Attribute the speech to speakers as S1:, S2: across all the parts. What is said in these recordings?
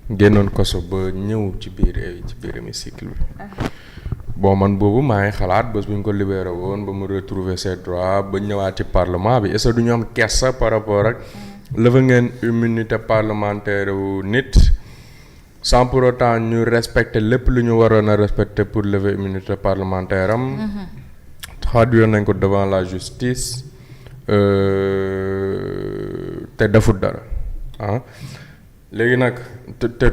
S1: génnoon koso ba ñëw ci biir hémicycle bi. Bon man boobu maa ngi xalaat bés bu ñu ko libéré woon ba mu retrouver ses droits ba ñëwaat ci parlement bi est-ce que du ñu am kersa par rapport ak lever ngeen immunité parlementaire wu nit sans pour autant ñu respecter lépp lu ñu waroon a respecter pour lever immunité parlementaire am. traduire nañ ko devant la justice te defut dara ah léegi nag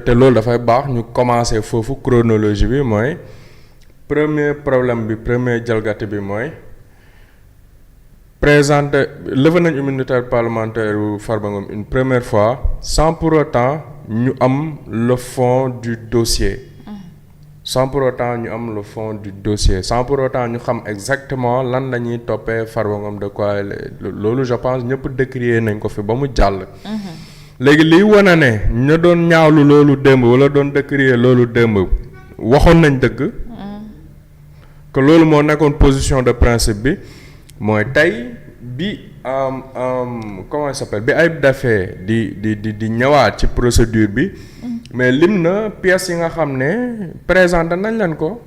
S1: te loolu dafay baax ñu commencer foofu chronologie bi mooy. Premier problème bi premier jalgati bi mooy présenter lever nañ immunité parlementaire wu Farba Ngom une première fois sans pour autant ñu am le fond du dossier. Sans pour autant ñu am le fond du dossier sans pour autant ñu xam exactement lan la ñuy toppee Farba Ngom de quoi loolu je pense ñëpp décrier nañ ko fi ba mu jàll. léegi liy wane ne ñu doon ñaawlu loolu démb wala doon décrier loolu démb waxoon nañ dëgg. que loolu moo nekkoon position de principe bi mooy tey bi comment il s'appelle bi Ayib Daffé di ñëwaat ci procédure bi mais lim na pièces yi nga xam ne présenté nañ leen ko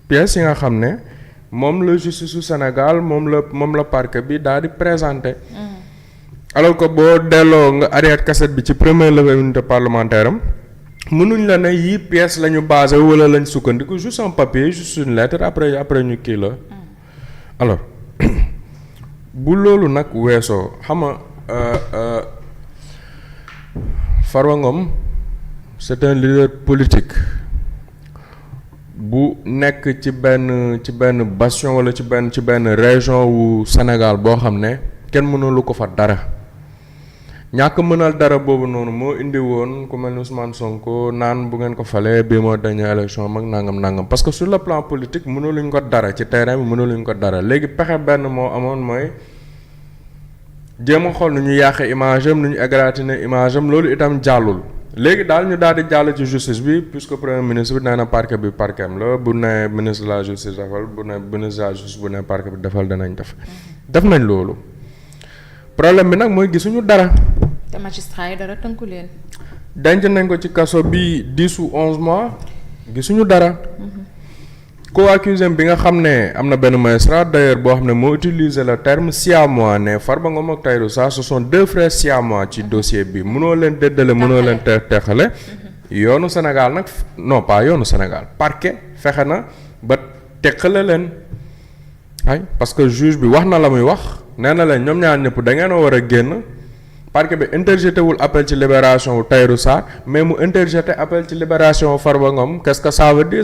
S1: pièces yi nga xam ne moom la justice su Sénégal moom la parquet bi daal di présenté alors que boo delloo nga arrière cassette bi ci première levée immunité parlementaire am mënuñ la ne yii pièce la ñu basé wala lañ sukkandiku juste un papier juste une lettre après ñu kii la alors bu loolu nag weesoo xam nga Farba Ngom c'est un leader politique bu nekk ci benn bastion wala ci benn région wu Sénégal boo xam ne kenn mënulu ko fa dara ñàkk mënal dara boobu noonu moo indi woon ku mel ni Ousmane Sonko naan bu ngeen ko falee bii moo dernière élection mag nangam parce que sur le plan politique mënuluñ ko dara ci terrain bi mënuluñ ko dara léegi pexe benn moo amoon mooy jéem a xool nu ñu yàqee image am nu ñu égratigner image am loolu itam jàllul léegi daal ñu daal di jàll ci justice bi puisque premier ministre bi nee na parquet bi parquet am la bu ne ministre de la justice defal bu ne ministre de la justice bu ne parquet bi defal danañ def nañ loolu problème bi nag mooy gisuñu dara.
S2: te magistrat yi dara tënku leen.
S1: denc nañ ko ci kaso bi 10 ou 11 mois gisuñu dara. co-accusé bi nga xam ne am na benn magistrat d'ailleurs boo xam ne moo utiliser le terme siamois ne Farba Ngom ak Tahirou Sarr ce sont deux frères siamois ci dossier bi mënoo leen déddale mënoo leen teexale yoonu Sénégal nag non pas yoonu Sénégal parquet fexe na ba teqale leen ay parce que juge bi wax na la muy wax nee na leen ñoom ñaar ñëpp da ngeen a war a génn parquet bi interjeté wul appel ci libération wu Tahirou Sarr mais mu interjeté appel ci libération Farba Ngom qu'est-ce que ça veut dire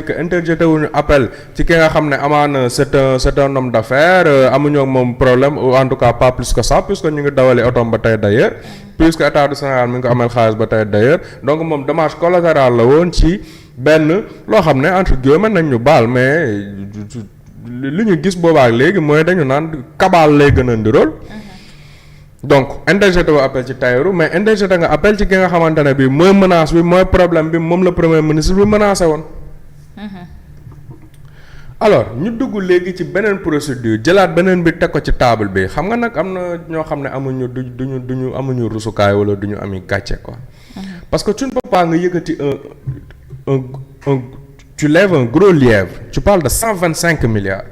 S1: que interjeté wuñu appel ci ki nga xam ne amaana c'est un homme d'affaires amuñu ak moom problème ou en tout cas pas plus que ça puisque ñu ngi dawali otom ba tey d'ailleurs puisque état du Sénégal mi ngi ko amal xaalis ba tey d'ailleurs donc moom dommage collatéral la woon ci benn loo xam ne entre guillemets nañ ñu baal mais li ñu gis boobaak léegi mooy dañu naan kabaal lay gën a ndirool donc interjeté wu appel ci Tahirou mais interjeté nga appel ci ki nga xamante ne bii mooy menace bi mooy problème bi moom la premier ministre bi menacé woon. alors ñu dugg léegi ci beneen procédure jëlaat beneen bi teg ko ci table bi xam nga nag am na ñoo xam ne amuñu duñu amuñu rusukaay wala duñu ami gàcce quoi. parce que tu ne peux pas nga yëkkati un tu lèves un gros lièvre tu parles de 125 milliards.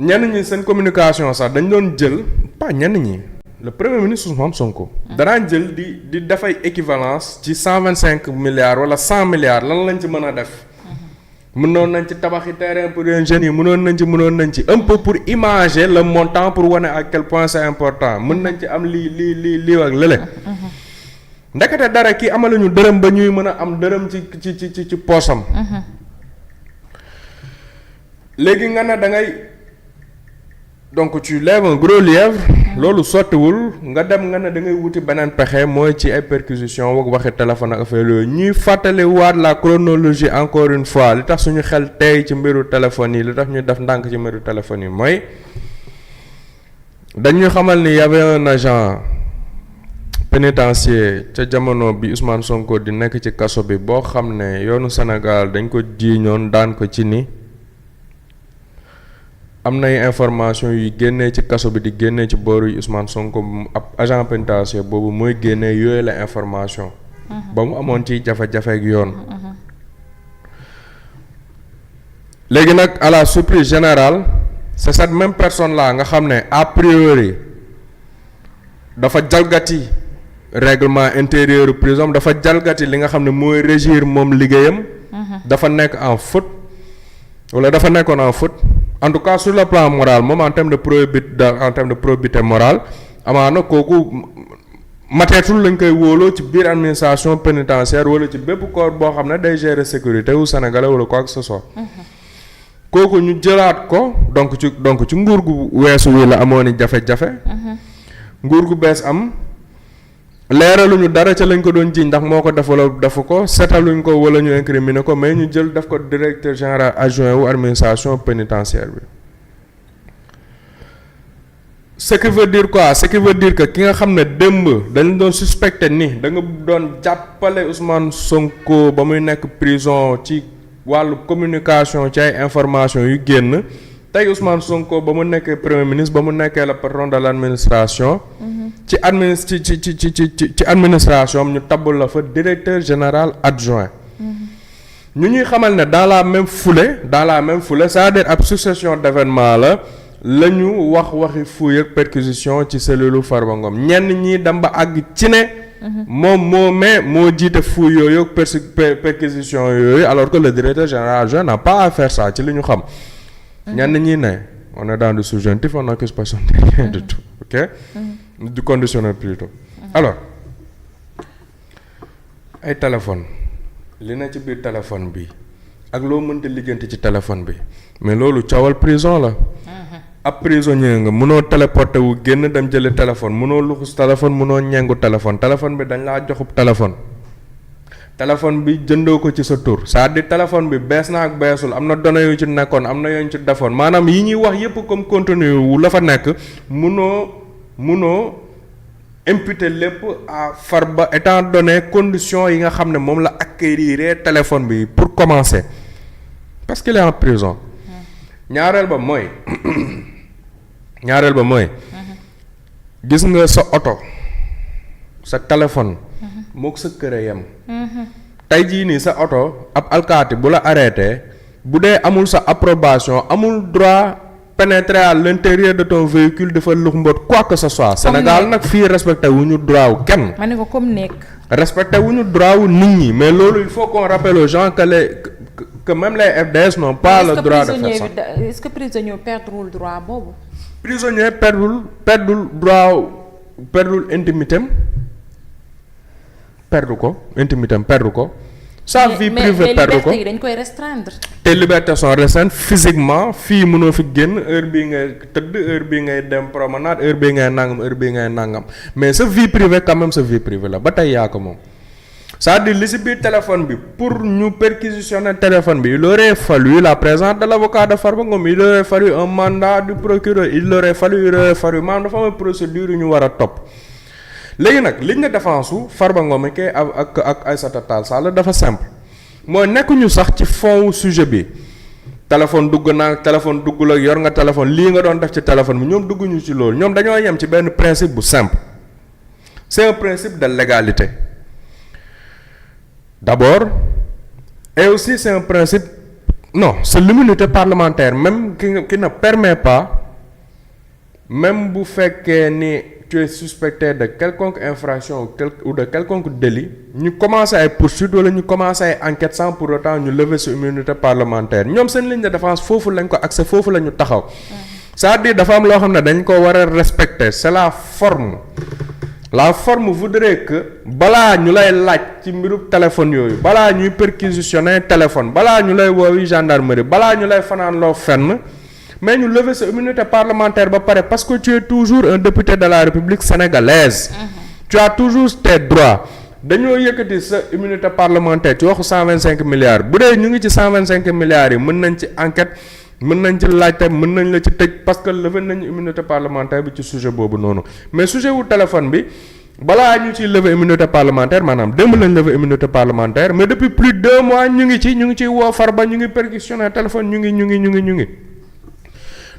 S1: ñenn ñi seen communication sax dañ doon jël pas ñenn ñi le premier ministre Ousmane Sonko. danaa jël di dafay équivalence ci 125 milliards wala 100 milliards lan lañ ci mën a def. mënoon nañ ci tabaxi terrain pour les jeunes yi mënoon nañ ci un peu pour imager le montant pour wane à quel point c'est important mën nañ ci am lii ak lële. ndekete dara kii amaluñu dërëm ba ñuy mën a am dërëm ci poosam. léegi nga ne da ngay. donc tu lèves un gros lièvre loolu sottiwul nga dem nga ne da ngay wuti beneen pexe mooy ci ay perquisition wak waxi téléphone ak affaire yooyu ñuy fàttali waat la chronologie encore une fois li tax suñu xel tey ci mbiru téléphone yi li tax ñu def ndànk ci mbiru téléphone yi mooy dañuy xamal ni y avait un agent pénitentiaire ca jamono bi Ousmane Sonko di nekk ci kaso bi boo xam ne yoonu Sénégal dañ ko jiiñoon daan ko ci ni am nay information yu génnee ci kaso bi di génnee ci booru Ousmane Sonko ab agent pénitentiaire boobu mooy génnee yooyu la information. ba mu amoon ci jafe-jafe ak yoon. léegi nag à la surprise générale c'est cette même personne là nga xam ne a priori dafa jalgati règlement intérieur prison dafa jalgati li nga xam ne mooy régir moom liggéeyam. dafa nekk en faute wala dafa nekkoon en faute en tout cas sur le plan moral moom en terme de probité morale amaana kooku mateetul lañ koy wóoloo ci biir administration pénitentiaire wala ci bépp corps boo xam ne day gérer sécurité wu sénégalais wala quoi que ce soit. kooku ñu jëlaat ko donc ci nguur gu weesu wi la amoon i jafe-jafe. nguur gu bees am leeraluñu dara ca lañ ko doon jiiñ ndax moo ko def wala defu ko setaluñ ko wala ñu incriminer ko mais ñu jël def ko directeur général adjoint wu administration pénitentiaire bi. ce qui veut dire quoi ce qui veut dire que ki nga xam ne démb dañ doon suspecté ni da nga doon jàppale Ousmane Sonko ba muy nekk prison ci wàllu communication ci ay information yu génn tey Ousmane Sonko ba mu nekkee premier ministre ba mu nekkee le patron de l' administration. ci administration ñu tabb la fa directeur général adjoint. ñu ñuy xamal ne dans la même foulée c'est-à-dire ab succession d' événements la ñu waxi fouille ak perquisition ci cellule Farba Ngom ñenn ñi dem ba àgg ci ne. moom moo jiite fouille yooyu perquisition yooyu alors que le directeur général adjoint n'a pas à faire ça ci li ñu xam. ñenn ñi ne on est dans du subjonctif on n'accuse personne de rien du tout ok. du conditionnel plutôt. alors ay téléphone li na ci biir téléphone bi ak loo mënta lijjanti ci téléphone bi mais loolu coowal prison la. ab prisonnier nga mënoo téléporté wu génn dem jëli téléphone mënoo luxus téléphone mënoo ñengu téléphone bi dañ laa joxub téléphone bi jëndoo ko ci sa tur c'est-à-dire téléphone bi bees na ak beesul am na données yu ci nekkoon am na yoo ci defoon maanaam yi ñuy wax yépp comme contenu wu la fa nekk mënoo imputer lépp à Farba étant donné conditions yi nga xam ne moom la acquérir téléphone bi pour commencer parce qu'il est en prison. ñaareel ba mooy gis nga sa oto sa téléphone mook sa kër a yem tey jii nii sa oto ab alkaati bu la arrêté bu dee amul sa approbation amul droit pénétrer à l'intérieur de ton véhicule dafa lux mbot quoi que ce soit. Sénégal nag fii respecté wu ñu droit wu kenn.
S2: ma ne ko comme nekk.
S1: respecté wu ñu droit wu nit ñi mais loolu il faut qu'on rappelle aux gens que même les FDS n'ont pas le droit de faire ça.
S2: Est-ce que prisonnier perdrul droit boobu.
S1: prisonnier perdul intimité am perdre ko. sa vie privée perdre ko
S2: mais liberté yi dañ koy restreindre.
S1: te libertés sont restreintes physiquement fii mënoo fi génn heure bii ngay tëdd heure bii ngay dem promenade heure bii ngay nangam mais sa vie privée quand même sa vie privée la ba tey yaa ko moom. c'est-à-dire li si biir téléphone bi pour ñu perquisitionner téléphone bi il aurait fallu la présence de l'avocat de Farba Ngom il aurait fallu un mandat du procureur il aurait fallu maanaam dafa am procédure yu ñu war a topp. léegi nag liñ ne défense su Farba Ngom ak Aïssata Tall Sall dafa simple mooy nekkuñu sax ci fond wu sujet bi téléphone dugg la yor nga téléphone lii nga doon def ci téléphone bi ñoom dugguñu ci loolu ñoom dañoo yem ci benn principe bu simple c'est un principe de légalité d'abord et aussi c'est un principe non c'est l'immunité parlementaire même qui ne permet pas même bu fekkee ni tu es suspecté de quelconque infraction ou de quelconque délit ñu commencé ay poursuites wala ñu commencé ay enquêtes sans pour autant ñu lever sa immunité parlementaire ñoom seen ligne de défense foofu lañ ko accès foofu la ñu taxaw c'est-à-dire dafa am loo xam ne dañ ko war a respecter c'est la forme voudrait que balaa ñu lay laaj ci mbirub téléphone yooyu balaa ñuy perquisitionner téléphone balaa ñu lay woowi gendarmerie balaa ñu lay fanaan loo fenn mais ñu lever sa immunité parlementaire ba pare parce que tu es toujours un député de la République sénégalaise. Tu as toujours tes droits dañoo yëkkati sa immunité parlementaire ci waxu 125 milliards bu dee ñu ngi ci 125 milliards yi mën nañ ci enquête mën nañ ci laajte mën nañ la ci tëj parce que lever nañu immunité parlementaire bi ci sujet boobu noonu mais sujet wu téléphone bi balaa ñu ciy lever immunité parlementaire maanaam démb lañ lever immunité parlementaire mais depuis plus de 2 mois ñu ngi ciy woo Farba ñu ngi perquisitionner téléphone ñu ngi.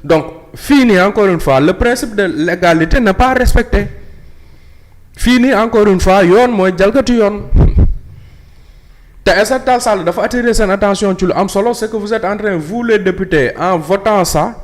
S1: donc fii nii encore une fois le principe de l'égalité n'est pas respecté fii nii encore une fois yoon mooy jalgati yoon te Aïssata Tall Sall dafa attirer seen attention ci lu am solo c'est que vous êtes en train vous les députés en votant ça